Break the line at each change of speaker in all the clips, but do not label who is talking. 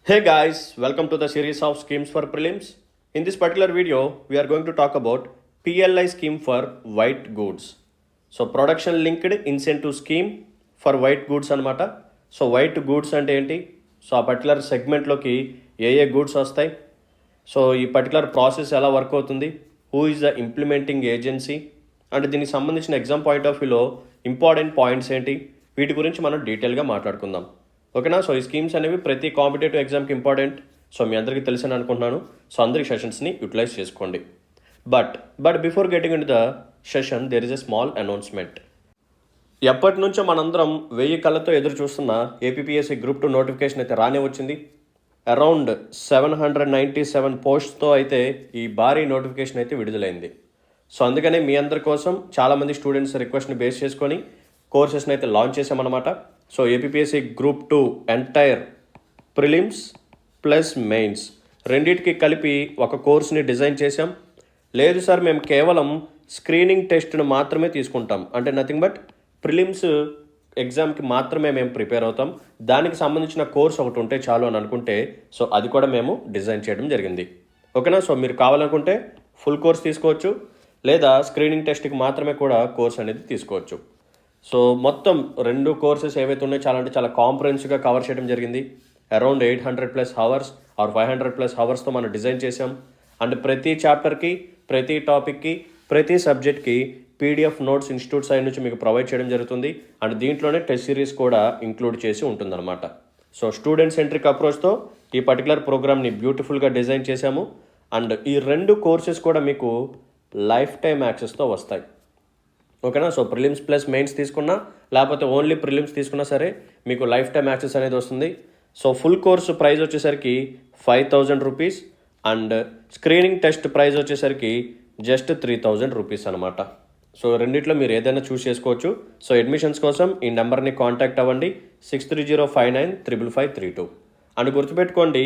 Hey guys, welcome to the series of schemes for prelims. In this particular video, we are going to talk about PLI scheme for white goods. So production linked incentive scheme for white goods అనమాట. So white goods అంటే ఏంటి, so ఆ particular సెగ్మెంట్లోకి ఏ goods వస్తాయి, so ఈ particular process ఎలా work అవుతుంది, who is the implementing agency అంటే దీనికి సంబంధించిన ఎగ్జామ్ పాయింట్ ఆఫ్ వ్యూలో ఇంపార్టెంట్ పాయింట్స్ ఏంటి, వీటి గురించి మనం డీటెయిల్గా మాట్లాడుకుందాం. ఓకేనా. సో ఈ స్కీమ్స్ అనేవి ప్రతి కాంపిటేటివ్ ఎగ్జామ్కి ఇంపార్టెంట్. సో మీ అందరికీ తెలిసిన అనుకుంటున్నాను. సో అందరి సెషన్స్ని యూటిలైజ్ చేసుకోండి. But before getting in the session there is a small announcement. ఎప్పటి నుంచో మనందరం 1000 కళ్ళతో ఎదురు చూస్తున్న ఏపీఎస్సీ గ్రూప్ 2 నోటిఫికేషన్ అయితే రానే వచ్చింది. అరౌండ్ 797 పోస్ట్తో అయితే ఈ భారీ నోటిఫికేషన్ అయితే విడుదలైంది. సో అందుకనే మీ అందరి కోసం చాలామంది స్టూడెంట్స్ రిక్వెస్ట్ని బేస్ చేసుకొని కోర్సెస్ని అయితే లాంచ్ చేసామన్నమాట. So APSC group 2 entire prelims plus mains రెండింటికి కలిపి ఒక కోర్స్ని డిజైన్ చేసాం. లేదు సార్ మేము కేవలం స్క్రీనింగ్ టెస్ట్ను మాత్రమే తీసుకుంటాం అంటే నథింగ్ బట్ ప్రిలిమ్స్ ఎగ్జామ్కి మాత్రమే మేము ప్రిపేర్ అవుతాం, దానికి సంబంధించిన కోర్స్ ఒకటి ఉంటే చాలు అని అనుకుంటే సో అది కూడా మేము డిజైన్ చేయడం జరిగింది. ఓకేనా. సో మీరు కావాలనుకుంటే ఫుల్ కోర్స్ తీసుకోవచ్చు, లేదా స్క్రీనింగ్ టెస్ట్కి మాత్రమే కూడా కోర్స్ అనేది తీసుకోవచ్చు. సో మొత్తం 2 కోర్సెస్ ఏవైతే ఉన్నాయో చాలా కాంప్రహెన్సివ్గా కవర్ చేయడం జరిగింది. అరౌండ్ 800+ అవర్స్ ఆర్ 500+ అవర్స్తో మనం డిజైన్ చేసాం. అండ్ ప్రతి చాప్టర్కి, ప్రతి టాపిక్కి, ప్రతి సబ్జెక్ట్కి పీడిఎఫ్ నోట్స్ ఇన్స్టిట్యూట్ సైడ్ నుంచి మీకు ప్రొవైడ్ చేయడం జరుగుతుంది. అండ్ దీంట్లోనే టెస్ట్ సిరీస్ కూడా ఇంక్లూడ్ చేసి ఉంటుందన్నమాట. సో స్టూడెంట్ సెంట్రిక్ అప్రోచ్తో ఈ పర్టికులర్ ప్రోగ్రామ్ని బ్యూటిఫుల్గా డిజైన్ చేశాము. అండ్ ఈ 2 కోర్సెస్ కూడా మీకు లైఫ్ టైం యాక్సెస్తో వస్తాయి. ఓకేనా. సో ప్రిలిమ్స్ ప్లస్ మెయిన్స్ తీసుకున్నా, లేకపోతే ఓన్లీ ప్రిలిమ్స్ తీసుకున్నా సరే మీకు లైఫ్ టైం యాక్సెస్ అనేది వస్తుంది. సో ఫుల్ కోర్సు ప్రైస్ వచ్చేసరికి 5000 rupees and screening test price వచ్చేసరికి జస్ట్ 3000 రూపీస్ అనమాట. సో రెండిట్లో మీరు ఏదైనా చూస్ చేసుకోవచ్చు. సో అడ్మిషన్స్ కోసం ఈ నెంబర్ని కాంటాక్ట్ అవ్వండి 6305955532. అండ్ గుర్తుపెట్టుకోండి,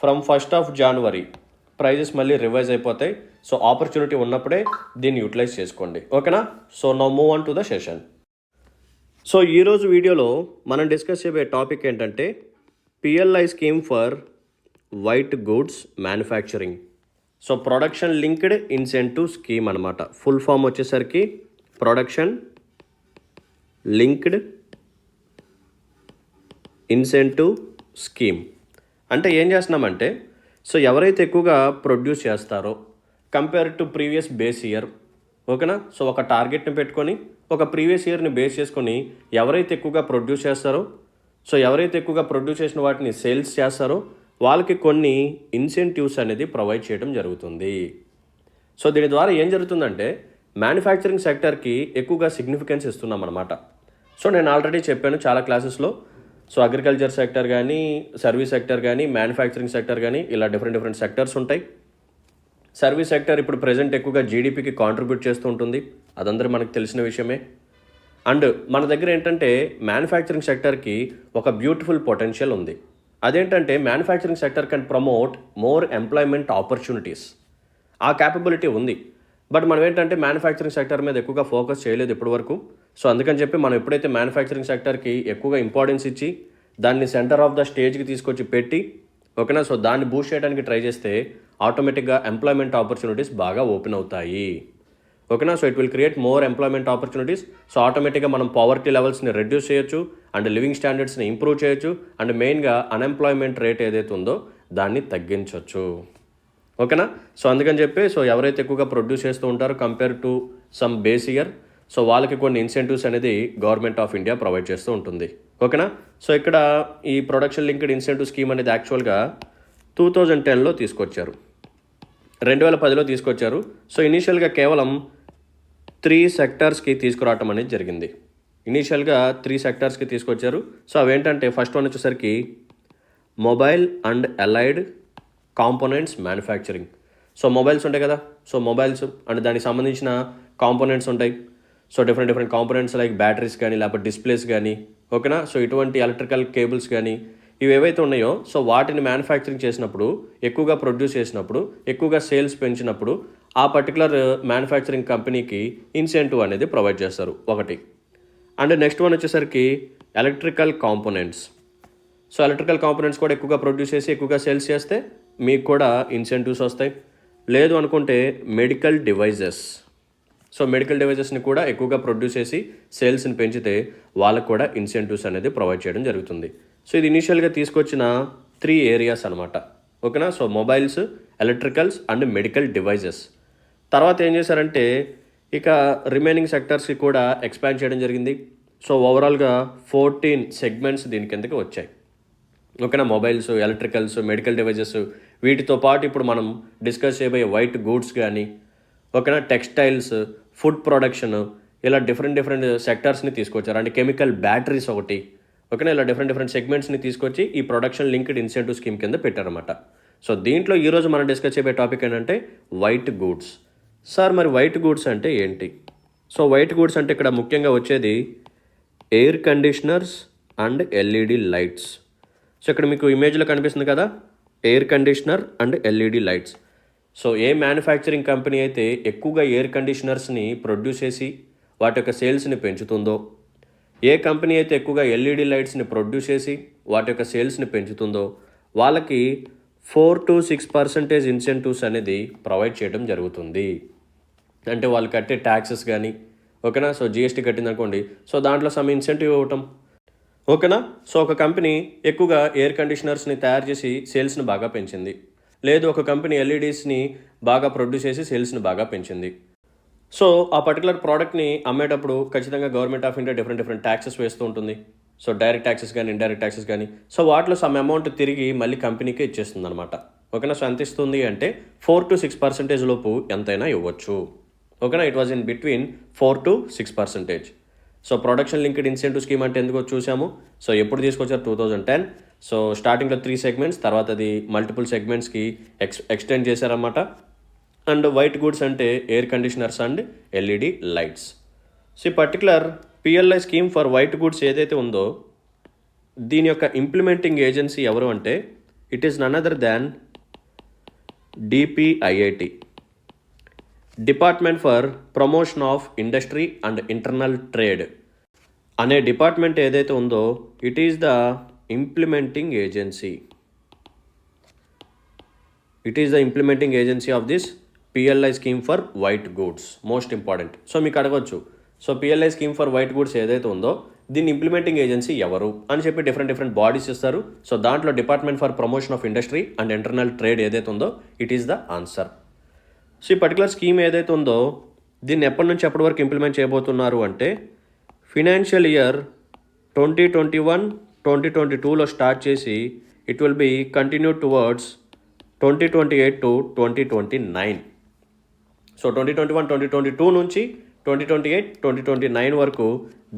ఫ్రమ్ 1st January ప్రైజెస్ మళ్ళీ రివైజ్ అయిపోతాయి. సో ఆపర్చునిటీ ఉన్నప్పుడే దీన్ని యూటిలైజ్ చేసుకోండి. ఓకేనా. So now move on to the session. So ఈరోజు వీడియోలో మనం డిస్కస్ చేయబోయే టాపిక్ ఏంటంటే PLI scheme for white goods manufacturing. So production linked incentive scheme అనమాట. ఫుల్ ఫామ్ వచ్చేసరికి ప్రొడక్షన్ లింక్డ్ ఇన్సెంటివ్ స్కీమ్. అంటే ఏం చేస్తున్నామంటే, సో ఎవరైతే ఎక్కువగా ప్రొడ్యూస్ చేస్తారో compare to previous base year, ఓకేనా. సో ఒక టార్గెట్ని పెట్టుకొని ఒక ప్రీవియస్ ఇయర్ని బేస్ చేసుకొని ఎవరైతే ఎక్కువగా ప్రొడ్యూస్ చేస్తారో, సో ఎవరైతే ఎక్కువగా ప్రొడ్యూస్ చేసిన వాటిని సేల్స్ చేస్తారో వాళ్ళకి కొన్ని ఇన్సెంటివ్స్ అనేది ప్రొవైడ్ చేయడం జరుగుతుంది. సో దీని ద్వారా ఏం జరుగుతుందంటే మ్యానుఫ్యాక్చరింగ్ సెక్టర్కి ఎక్కువగా సిగ్నిఫికెన్స్ ఇస్తున్నాం అనమాట. సో నేను ఆల్రెడీ చెప్పాను చాలా క్లాసెస్లో. సో అగ్రికల్చర్ సెక్టర్ కానీ, సర్వీస్ సెక్టర్ కానీ, మ్యానుఫ్యాక్చరింగ్ సెక్టర్ కానీ ఇలా డిఫరెంట్ సెక్టర్స్ ఉంటాయి. సర్వీస్ సెక్టర్ ఇప్పుడు ప్రజెంట్ ఎక్కువగా జీడిపికి కాంట్రిబ్యూట్ చేస్తూ ఉంటుంది, అదందరూ మనకు తెలిసిన విషయమే. అండ్ మన దగ్గర ఏంటంటే మ్యానుఫ్యాక్చరింగ్ సెక్టర్కి ఒక బ్యూటిఫుల్ పొటెన్షియల్ ఉంది. అదేంటంటే manufacturing sector can promote more employment opportunities. ఆ క్యాపబిలిటీ ఉంది. బట్ మనం ఏంటంటే మ్యానుఫ్యాక్చరింగ్ సెక్టర్ మీద ఎక్కువగా ఫోకస్ చేయలేదు ఇప్పటి వరకు. సో అందుకని చెప్పి మనం ఎప్పుడైతే మ్యానుఫ్యాక్చరింగ్ సెక్టర్కి ఎక్కువగా ఇంపార్టెన్స్ ఇచ్చి దాన్ని సెంటర్ ఆఫ్ ద స్టేజ్కి తీసుకొచ్చి పెట్టి, ఓకేనా, సో దాన్ని బూస్ట్ చేయడానికి ట్రై చేస్తే ఆటోమేటిక్గా ఎంప్లాయ్మెంట్ ఆపర్చునిటీస్ బాగా ఓపెన్ అవుతాయి. ఓకేనా. So it will create more employment opportunities. So ఆటోమేటిక్గా మనం పావర్టీ లెవెల్స్ని రెడ్యూస్ చేయొచ్చు అండ్ లివింగ్ స్టాండర్డ్స్ని ఇంప్రూవ్ చేయొచ్చు అండ్ మెయిన్గా అన్ఎంప్లాయ్మెంట్ రేట్ ఏదైతే ఉందో దాన్ని తగ్గించవచ్చు. ఓకేనా. సో అందుకని చెప్పి సో ఎవరైతే ఎక్కువగా ప్రొడ్యూస్ చేస్తూ ఉంటారో compare to some base year, so వాళ్ళకి కొన్ని ఇన్సెంటివ్స్ అనేది గవర్నమెంట్ ఆఫ్ ఇండియా ప్రొవైడ్ చేస్తూ ఉంటుంది. ఓకేనా. సో ఇక్కడ ఈ ప్రొడక్షన్ లింక్డ్ ఇన్సెంటివ్ స్కీమ్ అనేది యాక్చువల్గా 2010లో తీసుకొచ్చారు, 2010లో తీసుకొచ్చారు. సో ఇనీషియల్గా కేవలం 3 సెక్టార్స్కి తీసుకురావటం అనేది జరిగింది. ఇనీషియల్గా 3 సెక్టార్స్కి తీసుకొచ్చారు. సో అవేంటంటే ఫస్ట్ వన్ వచ్చేసరికి mobile and allied components manufacturing. So mobiles ఉంటాయి కదా, సో మొబైల్స్ అండ్ దానికి సంబంధించిన కాంపోనెంట్స్ ఉంటాయి. So different components like batteries కానీ లేకపోతే డిస్ప్లేస్ కానీ, ఓకేనా. సో ఇటువంటి ఎలక్ట్రికల్ కేబుల్స్ కానీ ఇవి ఏవైతే ఉన్నాయో సో వాటిని మ్యానుఫ్యాక్చరింగ్ చేసినప్పుడు, ఎక్కువగా ప్రొడ్యూస్ చేసినప్పుడు, ఎక్కువగా సేల్స్ పెంచినప్పుడు ఆ పర్టికులర్ మ్యానుఫ్యాక్చరింగ్ కంపెనీకి ఇన్సెంటివ్ అనేది ప్రొవైడ్ చేస్తారు ఒకటి. అండ్ నెక్స్ట్ వన్ వచ్చేసరికి electrical components. So electrical components కూడా ఎక్కువగా ప్రొడ్యూస్ చేసి ఎక్కువగా సేల్స్ చేస్తే మీకు కూడా ఇన్సెంటివ్స్ వస్తాయి. లేదు అనుకుంటే మెడికల్ డివైజెస్, సో మెడికల్ డివైజెస్ని కూడా ఎక్కువగా ప్రొడ్యూస్ చేసి సేల్స్ని పెంచితే వాళ్ళకు కూడా ఇన్సెంటివ్స్ అనేది ప్రొవైడ్ చేయడం జరుగుతుంది. సో ఇది ఇనీషియల్గా తీసుకొచ్చిన 3 ఏరియాస్ అనమాట. ఓకేనా. So mobiles, electricals and medical devices. తర్వాత ఏం చేశారంటే ఇక రిమైనింగ్ సెక్టర్స్కి కూడా ఎక్స్పాండ్ చేయడం జరిగింది. సో ఓవరాల్గా 14 సెగ్మెంట్స్ దీని కిందకి వచ్చాయి. ఓకేనా. మొబైల్స్, ఎలక్ట్రికల్స్, మెడికల్ డివైజెస్, వీటితో పాటు ఇప్పుడు మనం డిస్కస్ చేయబోయే వైట్ గూడ్స్ కానీ, ఓకేనా, టెక్స్టైల్స్, ఫుడ్ ప్రొడక్షన్, ఇలా డిఫరెంట్ సెక్టర్స్ని తీసుకొచ్చారు. అంటే కెమికల్ బ్యాటరీస్ ఒకటి, ఓకేనా, ఇలా డిఫరెంట్ సెగ్మెంట్స్ని తీసుకొచ్చి ఈ ప్రొడక్షన్ లింక్డ్ ఇన్సెంటివ్ స్కీమ్ కింద పెట్టారన్నమాట. సో దీంట్లో ఈరోజు మనం డిస్కస్ చేయబోయే టాపిక్ ఏంటంటే వైట్ గూడ్స్. సార్ మరి వైట్ గూడ్స్ అంటే ఏంటి? సో వైట్ గూడ్స్ అంటే ఇక్కడ ముఖ్యంగా వచ్చేది air conditioners and LED lights. So ఇక్కడ మీకు ఇమేజ్లో కనిపిస్తుంది కదా, air conditioner and LED lights. So A manufacturing company అయితే ఎక్కువగా ఎయిర్ కండిషనర్స్ని ప్రొడ్యూస్ చేసి వాటి యొక్క సేల్స్ని పెంచుతుందో, ఏ కంపెనీ అయితే ఎక్కువగా ఎల్ఈడి లైట్స్ని ప్రొడ్యూస్ చేసి వాటి యొక్క సేల్స్ని పెంచుతుందో వాళ్ళకి 4 to 6% ఇన్సెంటివ్స్ అనేది ప్రొవైడ్ చేయడం జరుగుతుంది. అంటే వాళ్ళు కట్టే ట్యాక్సెస్ కానీ, ఓకేనా, సో జిఎస్టీ కట్టిందనుకోండి, సో దాంట్లో సమ్ ఇన్సెంటివ్ ఇవ్వటం, ఓకేనా. సో ఒక కంపెనీ ఎక్కువగా ఎయిర్ కండిషనర్స్ని తయారు చేసి సేల్స్ని బాగా పెంచింది, లేదు ఒక కంపెనీ ఎల్ఈడీస్ని బాగా ప్రొడ్యూస్ చేసి సేల్స్ని బాగా పెంచింది. సో ఆ పర్టికులర్ ప్రోడక్ట్ని అమ్మేటప్పుడు ఖచ్చితంగా government of India different taxes వేస్తూ ఉంటుంది. సో డైరెక్ట్ ట్యాక్సెస్ కానీ, ఇండైరెక్ట్ ట్యాక్సెస్ కానీ, సో వాటిలో సమ్ అమౌంట్ తిరిగి మళ్ళీ కంపెనీకి ఇచ్చేస్తుంది అనమాట. ఓకేనా. సో ఎంత ఇస్తుంది అంటే 4 to 6% లోపు ఎంతైనా ఇవ్వచ్చు. ఓకేనా. It was in between 4 to 6%. So production linked incentive scheme అంటే ఎందుకో చూసాము. సో ఎప్పుడు తీసుకొచ్చారు? 2010. సో స్టార్టింగ్లో 3 సెగ్మెంట్స్, తర్వాత అది మల్టిపుల్ సెగ్మెంట్స్కి ఎక్స్టెండ్ చేశారన్నమాట. అండ్ వైట్ గూడ్స్ అంటే air conditioners and LED lights. So ఈ particular PLI scheme for white goods ఏదైతే ఉందో దీని యొక్క ఇంప్లిమెంటింగ్ ఏజెన్సీ ఎవరు అంటే it is none other than DPIIT, department for promotion of industry and internal trade అనే department ఏదైతే ఉందో it is the implementing agency. It is the implementing agency of this PLI scheme for white goods. Most important. So మీకు అడగవచ్చు, so PLI scheme for white goods ఏదైతే ఉందో దీన్ని implementing agency ఎవరు అని చెప్పి డిఫరెంట్ బాడీస్ ఇస్తారు. సో దాంట్లో department for promotion of industry and internal trade ఏదైతే ఉందో it is the answer. So ఈ పర్టికులర్ స్కీమ్ ఏదైతే ఉందో దీన్ని ఎప్పటి నుంచి ఎప్పటి వరకు ఇంప్లిమెంట్ చేయబోతున్నారు అంటే ఫినాన్షియల్ ఇయర్ 2021-2022లో స్టార్ట్ చేసి it will be continue towards 2028 to 2029. So 2021-2022 నుంచి 2028-2029 వరకు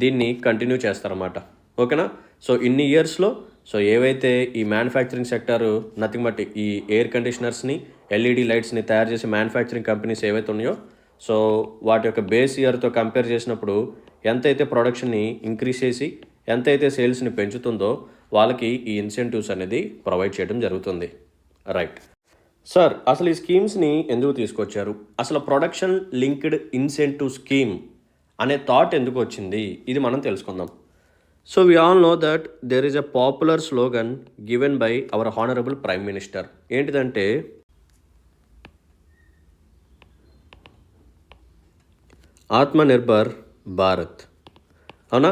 దీన్ని కంటిన్యూ చేస్తారన్నమాట. ఓకేనా. సో ఇన్ని ఇయర్స్లో సో ఏవైతే ఈ మ్యానుఫ్యాక్చరింగ్ సెక్టర్ నథింగ్ బట్ ఈ ఎయిర్ కండిషనర్స్ని, ఎల్ఈడి లైట్స్ని తయారు చేసే మ్యానుఫ్యాక్చరింగ్ కంపెనీస్ ఏవైతే ఉన్నాయో సో వాటి యొక్క బేస్ ఇయర్తో కంపేర్ చేసినప్పుడు ఎంతైతే ప్రొడక్షన్ని ఇంక్రీజ్ చేసి ఎంతైతే సేల్స్ని పెంచుతుందో వాళ్ళకి ఈ ఇన్సెంటివ్స్ అనేది ప్రొవైడ్ చేయడం జరుగుతుంది. రైట్ సార్, అసలు ఈ స్కీమ్స్ని ఎందుకు తీసుకొచ్చారు? అసలు ప్రొడక్షన్ లింక్డ్ ఇన్సెంటివ్ స్కీమ్ అనే థాట్ ఎందుకు వచ్చింది? ఇది మనం తెలుసుకుందాం. So we all know that there is a popular slogan given by our honourable prime minister. ఏంటిదంటే ఆత్మనిర్భర్ భారత్. అవునా?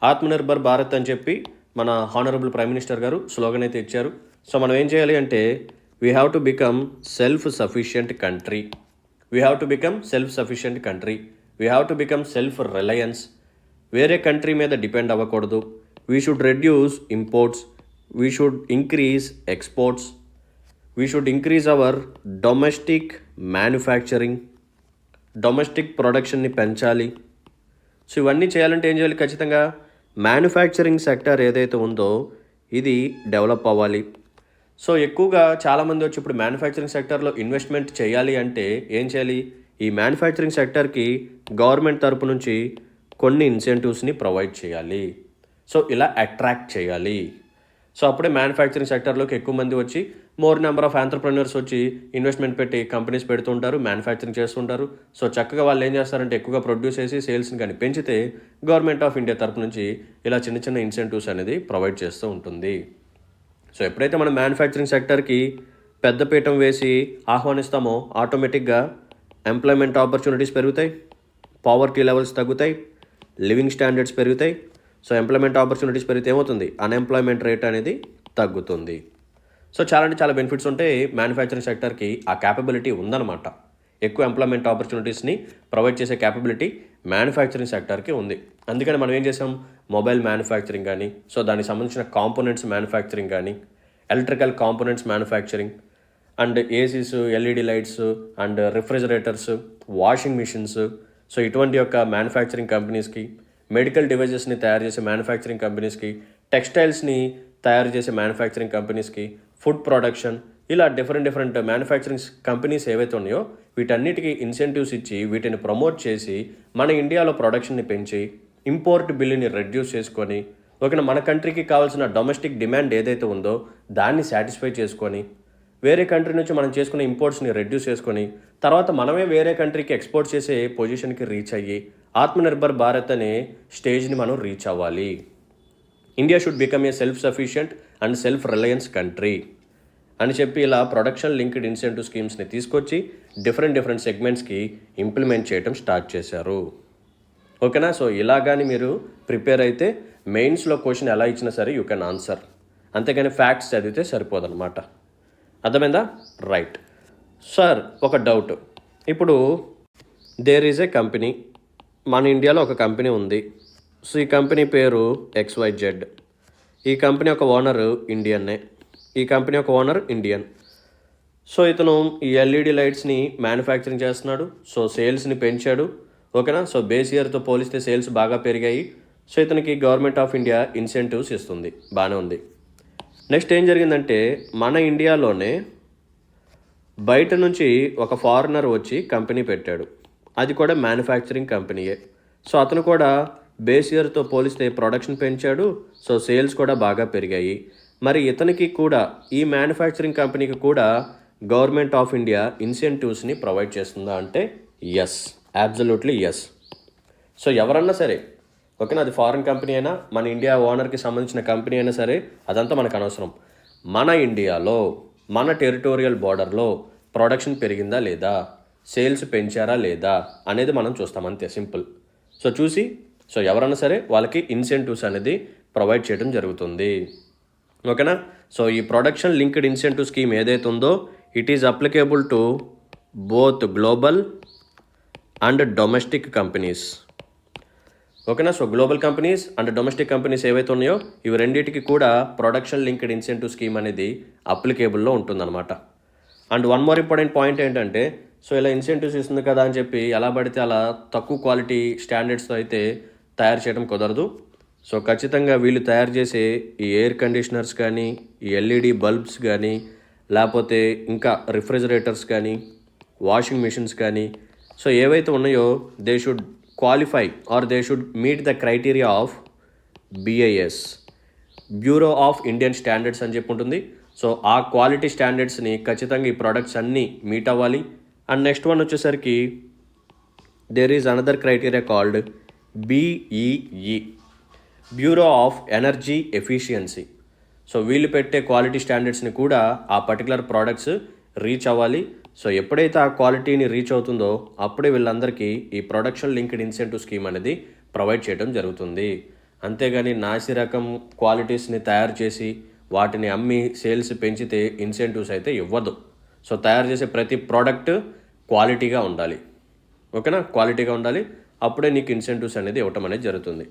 ఆత్మనిర్భర్ భారత్ అని చెప్పి మన హానరబుల్ ప్రైమ్ మినిస్టర్ గారు స్లోగన్ అయితే ఇచ్చారు. సో మనం ఏం చేయాలి అంటే we have to become self-sufficient country. We have to become self-sufficient country. We have to become self-reliance. వేరే కంట్రీ మీద డిపెండ్ అవ్వకూడదు. We should reduce imports. We should increase exports. We should increase our domestic manufacturing. Domestic ప్రొడక్షన్ని పెంచాలి. So ఇవన్నీ చేయాలంటే ఏం చేయాలి? ఖచ్చితంగా మ్యానుఫ్యాక్చరింగ్ సెక్టర్ ఏదైతే ఉందో ఇది డెవలప్ అవ్వాలి. సో ఎక్కువగా చాలామంది వచ్చి ఇప్పుడు మ్యానుఫ్యాక్చరింగ్ సెక్టర్లో ఇన్వెస్ట్మెంట్ చేయాలి అంటే ఏం చేయాలి? ఈ మ్యానుఫ్యాక్చరింగ్ సెక్టర్కి గవర్నమెంట్ తరపు నుంచి కొన్ని ఇన్సెంటివ్స్ని ప్రొవైడ్ చేయాలి. సో ఇలా అట్రాక్ట్ చేయాలి. సో అప్పుడే మ్యానుఫ్యాక్చరింగ్ సెక్టర్లోకి ఎక్కువ మంది వచ్చి మోర్ నెంబర్ ఆఫ్ ఆంటర్ప్రెన్యూర్స్ వచ్చి ఇన్వెస్ట్మెంట్ పెట్టి కంపెనీస్ పెడుతుంటారు, మ్యానుఫ్యాక్చరింగ్ చేస్తుంటారు. సో చక్కగా వాళ్ళు ఏం చేస్తారంటే ఎక్కువగా ప్రొడ్యూస్ చేసి సేల్స్ని కానీ పెంచితే గవర్నమెంట్ ఆఫ్ ఇండియా తరపు నుంచి ఇలా చిన్న ఇన్సెంటివ్స్ అనేది ప్రొవైడ్ చేస్తూ ఉంటుంది. సో ఎప్పుడైతే మనం మ్యానుఫ్యాక్చరింగ్ సెక్టర్కి పెద్దపీఠం వేసి ఆహ్వానిస్తామో ఆటోమేటిక్గా ఎంప్లాయ్మెంట్ ఆపర్చునిటీస్ పెరుగుతాయి, పావర్టీ లెవెల్స్ తగ్గుతాయి, లివింగ్ స్టాండర్డ్స్ పెరుగుతాయి. సో ఎంప్లాయ్మెంట్ ఆపర్చునిటీస్ పెరిగితే ఏమవుతుంది, అన్ఎంప్లాయ్మెంట్ రేట్ అనేది తగ్గుతుంది. సో చాలా బెనిఫిట్స్ ఉంటాయి. మ్యానుఫ్యాక్చరింగ్ సెక్టర్కి ఆ క్యాపబిలిటీ ఉందన్నమాట. ఎక్కువ ఎంప్లాయ్మెంట్ ఆపర్చునిటీస్ని ప్రొవైడ్ చేసే క్యాపబిలిటీ మ్యానుఫ్యాక్చరింగ్ సెక్టర్కి ఉంది. అందుకని మనం ఏం చేసాం, మొబైల్ మ్యానుఫ్యాక్చరింగ్ కానీ, సో దానికి సంబంధించిన కాంపోనెంట్స్ మ్యానుఫ్యాక్చరింగ్ కానీ, electrical components manufacturing and ACs, LED lights and refrigerators, washing machines, so ఇటువంటి యొక్క మ్యానుఫ్యాక్చరింగ్ కంపెనీస్కి, మెడికల్ డివైజెస్ని తయారు చేసే మ్యానుఫ్యాక్చరింగ్ కంపెనీస్కి, టెక్స్టైల్స్ని తయారు చేసే మ్యానుఫ్యాక్చరింగ్ కంపెనీస్కి, ఫుడ్ ప్రొడక్షన్, ఇలా డిఫరెంట్ మ్యానుఫ్యాక్చరింగ్ కంపెనీస్ ఏవైతే ఉన్నాయో వీటన్నిటికీ ఇన్సెంటివ్స్ ఇచ్చి వీటిని ప్రమోట్ చేసి మన ఇండియాలో ప్రొడక్షన్ని పెంచి ఇంపోర్ట్ బిల్లుని రెడ్యూస్ చేసుకొని ఓకేనా, మన కంట్రీకి కావాల్సిన డొమెస్టిక్ డిమాండ్ ఏదైతే ఉందో దాన్ని సాటిస్ఫై చేసుకొని వేరే కంట్రీ నుంచి మనం చేసుకునే ఇంపోర్ట్స్ని రెడ్యూస్ చేసుకొని తర్వాత మనమే వేరే కంట్రీకి ఎక్స్పోర్ట్ చేసే పొజిషన్కి రీచ్ అయ్యి ఆత్మనిర్భర్ భారత్ అనే స్టేజ్ని మనం రీచ్ అవ్వాలి. India should become a self sufficient and self Reliance country అని చెప్పి ఇలా ప్రొడక్షన్ లింక్డ్ ఇన్సెంటివ్ స్కీమ్స్ని తీసుకొచ్చి డిఫరెంట్ సెగ్మెంట్స్కి ఇంప్లిమెంట్ చేయడం స్టార్ట్ చేశారు. ఓకేనా, సో ఇలా కానీ మీరు ప్రిపేర్ అయితే మెయిన్స్లో క్వశ్చన్ ఎలా ఇచ్చినా సరే యూ కెన్ ఆన్సర్, అంతేగాని ఫ్యాక్ట్స్ చదివితే సరిపోదన్నమాట. అర్థమైందా? రైట్ సార్, ఒక డౌట్. ఇప్పుడు దేర్ ఈజ్ ఏ కంపెనీ, మన ఇండియాలో ఒక కంపెనీ ఉంది. సో ఈ కంపెనీ పేరు XYZ. ఈ కంపెనీ ఒక ఓనర్ ఇండియన్నే, ఈ కంపెనీ ఒక ఓనర్ ఇండియన్. సో ఇతను ఈ ఎల్ఈడి లైట్స్ని మ్యానుఫ్యాక్చరింగ్ చేస్తున్నాడు. సో సేల్స్ని పెంచాడు. ఓకేనా, సో బేస్ ఇయర్తో పోలిస్తే సేల్స్ బాగా పెరిగాయి. సో ఇతనికి గవర్నమెంట్ ఆఫ్ ఇండియా ఇన్సెంటివ్స్ ఇస్తుంది, బాగానే ఉంది. నెక్స్ట్ ఏం జరిగిందంటే మన ఇండియాలోనే బయట నుంచి ఒక ఫారినర్ వచ్చి కంపెనీ పెట్టాడు, అది కూడా మ్యానుఫ్యాక్చరింగ్ కంపెనీయే. సో అతను కూడా బేస్ ఇయర్తో పోలిస్తే ప్రొడక్షన్ పెంచాడు. సో సేల్స్ కూడా బాగా పెరిగాయి. మరి ఇతనికి కూడా ఈ మ్యానుఫ్యాక్చరింగ్ కంపెనీకి కూడా గవర్నమెంట్ ఆఫ్ ఇండియా ఇన్సెంటివ్స్ని ప్రొవైడ్ చేస్తుందా అంటే ఎస్, అబ్సల్యూట్లీ ఎస్. సో ఎవరన్నా సరే ఓకేనా, అది ఫారిన్ కంపెనీ అయినా మన ఇండియా ఓనర్కి సంబంధించిన కంపెనీ అయినా సరే అదంతా మనకు అనవసరం. మన ఇండియాలో మన టెరిటోరియల్ బార్డర్లో ప్రొడక్షన్ పెరిగిందా లేదా, సేల్స్ పెంచారా లేదా అనేది మనం చూస్తాం, అంతే, సింపుల్. సో చూసి సో ఎవరన్నా సరే వాళ్ళకి ఇన్సెంటివ్స్ అనేది ప్రొవైడ్ చేయడం జరుగుతుంది. ఓకేనా, సో ఈ ప్రొడక్షన్ లింక్డ్ ఇన్సెంటివ్ స్కీమ్ ఏదైతే ఉందో it is applicable to both global and domestic companies. ఓకేనా, so global companies and domestic companies ఏవైతే ఉన్నాయో ఇవి రెండింటికి కూడా ప్రొడక్షన్ లింక్డ్ ఇన్సెంటివ్ స్కీమ్ అనేది అప్లికేబుల్లో ఉంటుందన్నమాట. And one more important point ఏంటంటే, సో ఇలా ఇన్సెంటివ్స్ ఇస్తుంది కదా అని చెప్పి ఎలా పడితే అలా తక్కువ క్వాలిటీ స్టాండర్డ్స్తో అయితే తయారు చేయడం కుదరదు. సో ఖచ్చితంగా వీళ్ళు తయారు చేసే ఈ ఎయిర్ కండిషనర్స్ కానీ, ఈ ఎల్ఈడి బల్బ్స్ కానీ, లేకపోతే ఇంకా రిఫ్రిజరేటర్స్ కానీ, వాషింగ్ మిషన్స్ కానీ, సో ఏవైతే ఉన్నాయో they should qualify or they should meet the criteria of BIS, bureau of Indian standards అని చెప్పి ఉంటుంది. సో ఆ క్వాలిటీ స్టాండర్డ్స్ని ఖచ్చితంగా ఈ ప్రోడక్ట్స్ అన్నీ మీట్ అవ్వాలి. అండ్ నెక్స్ట్ వన్ వచ్చేసరికి there is another criteria called BEE, bureau of energy efficiency. So వీళ్ళు పెట్టే క్వాలిటీ స్టాండర్డ్స్ని కూడా ఆ పర్టికులర్ ప్రోడక్ట్స్ రీచ్ అవ్వాలి. సో ఎప్పుడైతే ఆ క్వాలిటీని రీచ్ అవుతుందో అప్పుడే వీళ్ళందరికీ ఈ ప్రొడక్షన్ లింక్డ్ ఇన్సెంటివ్ స్కీమ్ అనేది ప్రొవైడ్ చేయడం జరుగుతుంది. అంతేగాని నాసి రకం క్వాలిటీస్ని తయారు చేసి వాటిని అమ్మి సేల్స్ పెంచితే ఇన్సెంటివ్స్ అయితే ఇవ్వదు. సో తయారు చేసే ప్రతి ప్రోడక్ట్ క్వాలిటీగా ఉండాలి. ఓకేనా, క్వాలిటీగా ఉండాలి, అప్పుడే నీకు ఇన్సెంటివ్స్ అనేది ఇవ్వటం అనేది జరుగుతుంది.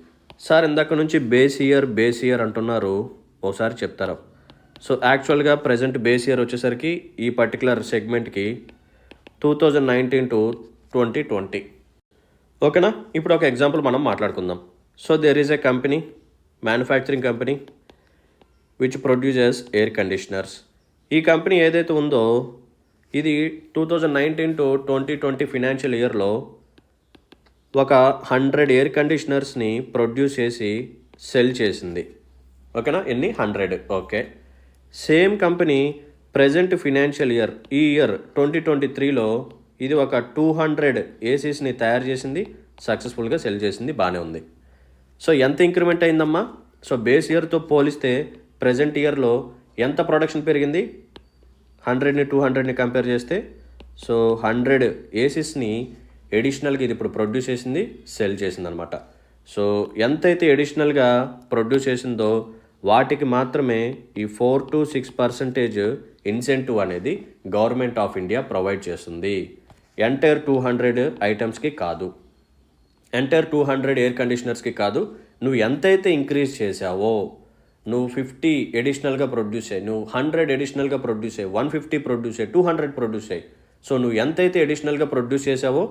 సార్ ఇందాక నుంచి బేస్ ఇయర్ అంటున్నారు, ఓసారి చెప్తారా? సో యాక్చువల్గా ప్రజెంట్ బేస్ ఇయర్ వచ్చేసరికి ఈ పర్టికులర్ సెగ్మెంట్కి 2019 to 2020. ఓకేనా, ఇప్పుడు ఒక ఎగ్జాంపుల్ మనం మాట్లాడుకుందాం. So there is a company, manufacturing company which produces air conditioners. ఈ కంపెనీ ఏదైతే ఉందో ఇది 2019 to 2020 ఫినాన్షియల్ ఇయర్లో ఒక 100 ఎయిర్ కండిషనర్స్ని ప్రొడ్యూస్ చేసి సెల్ చేసింది. ఓకేనా, ఎన్ని? 100. Okay, same company present financial year ఈ ఇయర్ 2023లో ఇది ఒక 200 ఏసీస్ని తయారు చేసింది, సక్సెస్ఫుల్గా సెల్ చేసింది, బాగానే ఉంది. సో ఎంత ఇంక్రిమెంట్ అయిందమ్మా? సో బేస్ ఇయర్తో పోలిస్తే ప్రజెంట్ ఇయర్లో ఎంత ప్రొడక్షన్ పెరిగింది? 100ని 200ని కంపేర్ చేస్తే సో 100 ఏసిస్ని ఎడిషనల్గా ఇది ఇప్పుడు ప్రొడ్యూస్ చేసింది, సెల్ చేసింది అనమాట. సో ఎంతైతే ఎడిషనల్గా ప్రొడ్యూస్ చేసిందో వాటికి మాత్రమే ఈ 4 to 6% ఇన్సెంటివ్ అనేది గవర్నమెంట్ ఆఫ్ ఇండియా ప్రొవైడ్ చేస్తుంది. ఎంటైర్ 200 ఐటమ్స్కి కాదు, ఎంటైర్ 200 ఎయిర్ కండిషనర్స్కి కాదు. నువ్వు ఎంతైతే ఇంక్రీజ్ చేసావో, నువ్వు 50 ఎడిషనల్గా ప్రొడ్యూస్ అయ్యి, నువ్వు 100 ఎడిషనల్గా ప్రొడ్యూస్ అయ్యి, 150 ప్రొడ్యూస్ అయ్యి, 200 ప్రొడ్యూస్ అయ్యి, సో నువ్వు ఎంతైతే ఎడిషనల్గా ప్రొడ్యూస్ చేసావో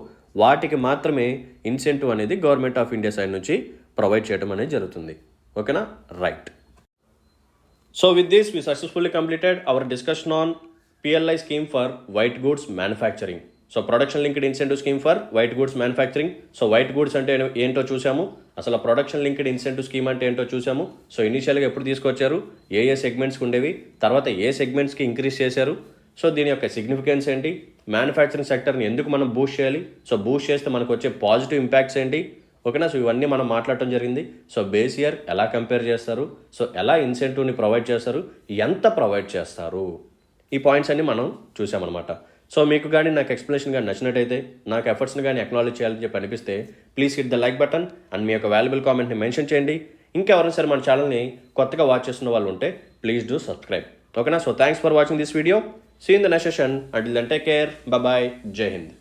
వాటికి మాత్రమే ఇన్సెంటివ్ అనేది గవర్నమెంట్ ఆఫ్ ఇండియా సైడ్ నుంచి ప్రొవైడ్ చేయడం అనేది జరుగుతుంది. ఓకేనా? Right. So with this, we successfully completed our discussion on PLI scheme for white goods manufacturing. So production linked incentive scheme for white goods manufacturing. So white goods అంటే ఏంటో చూసాము, అసలు production linked incentive scheme అంటే ఏంటో చూసాము. So ఇనిషియల్గా ఎప్పుడు తీసుకొచ్చారు, ఏ సెగ్మెంట్స్కి ఉండేవి, తర్వాత ఏ సెగ్మెంట్స్కి ఇంక్రీజ్ చేశారు, సో దీని యొక్క సిగ్నిఫికెన్స్ ఏంటి, మ్యానుఫ్యాక్చరింగ్ సెక్టర్ని ఎందుకు మనం బూస్ట్ చేయాలి, సో బూస్ట్ చేస్తే మనకు వచ్చే పాజిటివ్ ఇంపాక్ట్స్ ఏంటి. ఓకేనా? సో ఇవన్నీ మనం మాట్లాడటం జరిగింది. సో బేస్ ఇయర్ ఎలా కంపేర్ చేస్తారు, సో ఎలా ఇన్సెంటివ్ని ప్రొవైడ్ చేస్తారు, ఎంత ప్రొవైడ్ చేస్తారు, ఈ పాయింట్స్ అన్ని మనం చూసామన్నమాట. సో మీకు కానీ నాకు ఎక్స్ప్లెనేషన్ కానీ నచ్చినట్టయితే, నాకు ఎఫర్ట్స్ని కానీ అక్నాలెడ్జ్ చేయాలని చెప్పి అనిపిస్తే please hit the like button and మీ యొక్క వాల్యుబుల్ కామెంట్ని మెన్షన్ చేయండి. ఇంకెవరైనా సరే మన ఛానల్ని కొత్తగా వాచ్ చేస్తున్న వాళ్ళు ఉంటే ప్లీజ్ డూ సబ్స్క్రైబ్. ఓకేనా? So thanks for watching this video. See in the next session. Until then take care. Bye. జై హింద్.